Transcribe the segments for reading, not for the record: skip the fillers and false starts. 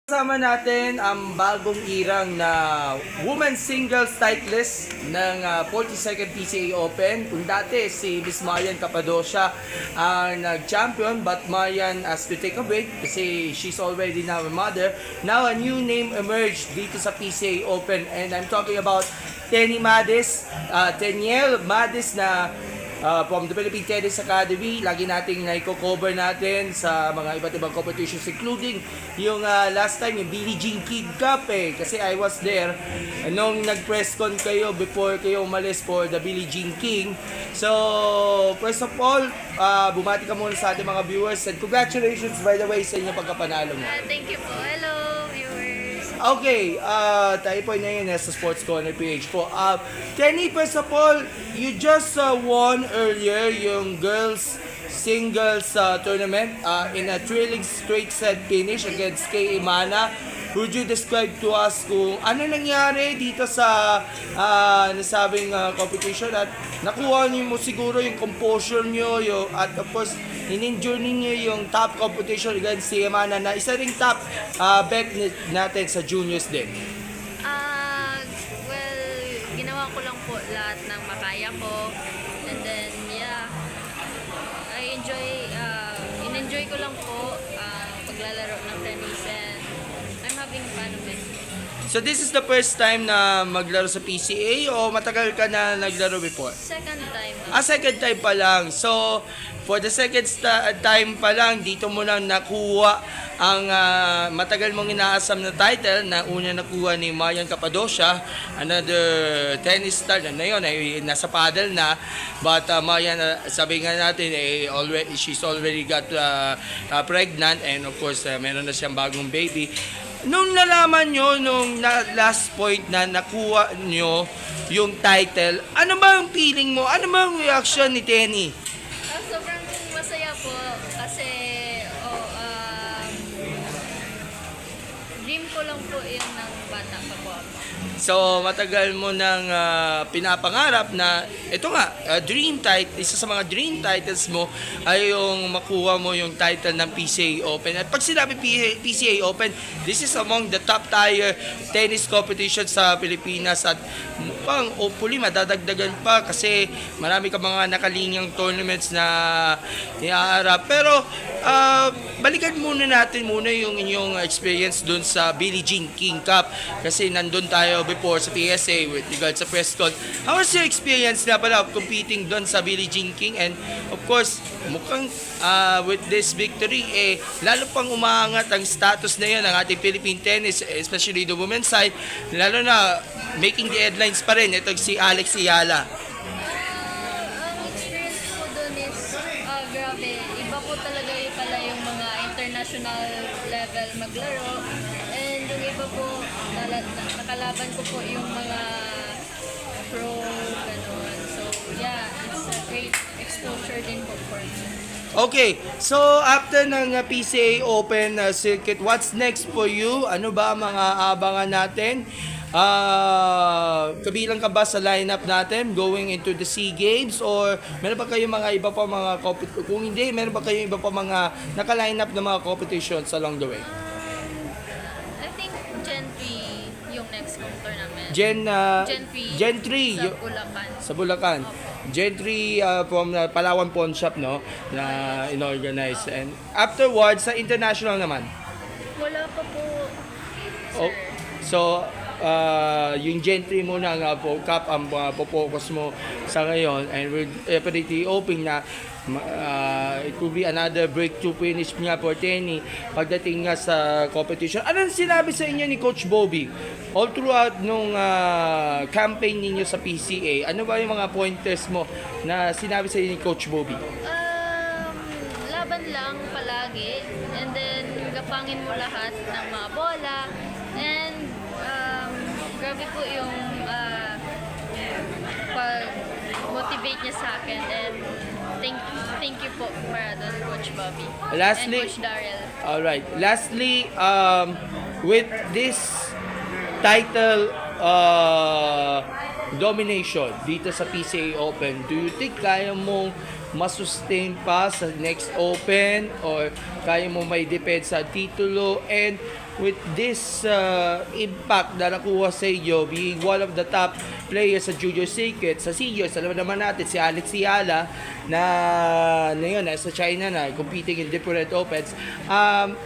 Kasama natin ang bagong irang na women's singles titleist ng 42nd PCA Open. Kung dati si Miss Marian Cappadocia ang nag-champion, but Marian has to take a break kasi she's already now a mother. Now a new name emerged dito sa PCA Open, and I'm talking about Tenny Madis, Teniel Madis na from the Philippine Tennis Academy. Lagi nating naiko-cover natin sa mga iba't ibang competitions, including yung last time, yung Billie Jean King Cup kasi I was there nung nag-press con kayo before kayo umalis for the Billie Jean King. So, first of all, bumati ka muna sa ating mga viewers, and congratulations by the way sa inyong pagkapanalo mo. Thank you po. Hello, viewers. Okay, tayo po ngayon sa Sports Corner PH po. Kenny, first of all, you just won earlier yung girls singles tournament in a thrilling straight set finish against Kay Imana. Would you describe to us kung ano nangyari dito sa nasabing competition, at nakuha niyo mo siguro yung composure niyo, at of course in-endure niyo yung top competition against si Imana na isa ring top bet natin sa juniors din? Well, ginawa ko lang po lahat ng makaya ko. And then, yeah, I in-enjoy ko lang po paglalaro ng tennis, and I'm having fun with it. So this is the first time na maglaro sa PCA o matagal ka na naglaro before? Second time. Second time pa lang. So, for the second time pa lang, dito mo lang nakuha ang matagal mong inaasam na title na una nakuha ni Marian Cappadocia, another tennis star na yun, ay nasa paddle na. But Marian, sabi nga natin, she's already got pregnant, and of course, meron na siyang bagong baby. Nung nalaman nyo, nung last point na nakuha nyo yung title, ano ba yung feeling mo? Ano ba yung reaction ni Tenny? Sobrang masaya po kasi dream ko lang po yun ng bata pa po ako. So, matagal mo nang pinapangarap na ito nga, dream title, isa sa mga dream titles mo ay yung makuha mo yung title ng PCA Open. At pag sinabi PCA Open, this is among the top tier tennis competition sa Pilipinas, at mukhang hopefully madadagdagan pa kasi marami ka mga nakalinyang tournaments na iaarap. Pero, balikan muna natin yung inyong experience dun sa Billie Jean King Cup kasi nandun tayo before sa PSA with regards sa press con. How was your experience na pala of competing dun sa Billie Jean King? And of course, mukhang with this victory, lalo pang umaangat ang status na yun ng ating Philippine tennis, especially the women's side, lalo na making the headlines pa rin. Ito si Alex Ayala. Ang experience ko doon is, grabe, iba po talaga pala yung mga international level maglaro. And yung iba po, nakalaban ko po yung mga pro, gano'n. So, yeah, it's a great exposure din po for me. Okay, so after ng PCA Open circuit, what's next for you? Ano ba ang mga abangan natin? Kabilang ka ba sa lineup natin going into the SEA Games, or meron ba kayong mga iba pa mga kung hindi, meron ba kayong iba pa mga naka-lineup na mga competitions along the way? I think Gen 3 yung next kong tournament. Gen 3 sa Bulacan. sa Bulacan. Gen 3 from Palawan Pawn Shop, no, na inorganize. And afterwards, sa international naman. Wala pa po, sir. Oh, so, yung Gen 3 muna nga po, Cup ang focus mo sa ngayon, and we're definitely hoping na it could be another breakthrough finish nga for Tenny pagdating nga sa competition. Anong sinabi sa inyo ni Coach Bobby all throughout nung campaign ninyo sa PCA? Ano ba yung mga pointers mo na sinabi sa inyo ni Coach Bobby? Laban lang palagi, and then gapangin mo lahat ng mga bola, and grabe po yung pag-motivate niya sa akin, and thank you po para doon, Coach Bobby. Lastly, and Coach Darrell. alright. Lastly, with this title domination dito sa PCA Open, do you think kaya mong masustain pa sa next Open or kaya mo may depend sa titulo, and with this impact na nakuha sa iyo being one of the top players sa junior circuit, sa seniors, alam naman natin si Alex Ciala na yun, nasa China na, competing in different Opens.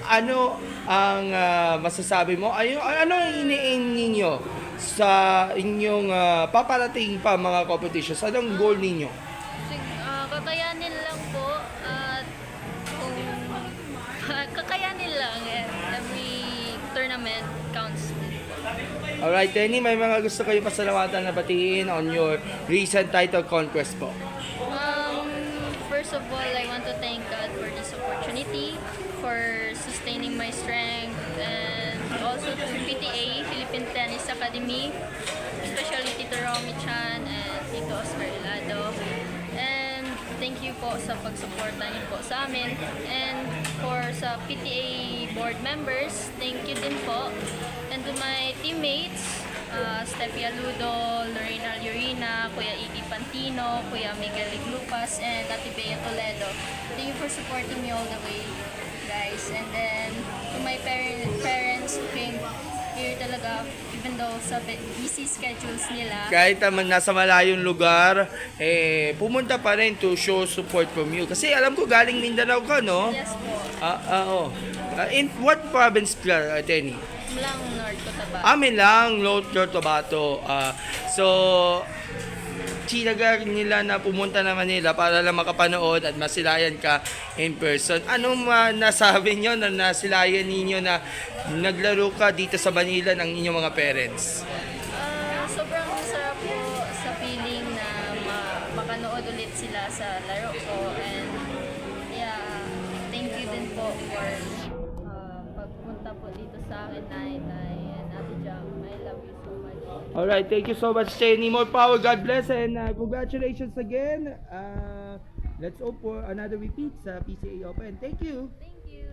Ano ang masasabi mo? Ano ang ini-aim ninyo sa inyong paparating pa mga competitions? Anong goal ninyo? Kakayanin lang po at kung kakayanin lang, every tournament counts din po. Alright, Tenny, may mga gusto kayo pasalamatan na batiin on your recent title conquest po. First of all, I want to thank God for this opportunity, for sustaining my strength, and also to PTA, Philippine Tennis Academy, especially Tito Romy Chan and Tito Oscar Hilado. And thank you po sa pagsuporta niyo po sa amin. And for sa PTA board members, thank you din po. And to my teammates, Steffi Aludo, Lorena Llorina, Kuya Iggy Pantino, Kuya Miguel Iglupas, and Ate Bea Toledo. Thank you for supporting me all the way, guys. And then to my parents who came here talaga, even though sa busy schedules nila. Kahit naman nasa malayong lugar, pumunta pa rin to show support from you. Kasi alam ko galing Mindanao ka, no? Yes po. Oo. In what province ka, Tenny? Lang North Cotabato. Amin lang, North Cotabato. So, sinagar nila na pumunta na Manila para lang makapanood at masilayan ka in person. Anong nasabi nyo na nasilayan ninyo na naglaro ka dito sa Manila ng inyong mga parents? Sobrang sarap po sa feeling na makanood ulit sila sa laro ko, and yeah, thank you din po for pagpunta po dito sa akin, Nay and Ate Jam. I love you so much. Alright, thank you so much, Tenny. More power, God bless, and congratulations again. Let's hope for another repeat sa PCA Open. Thank you. Thank you.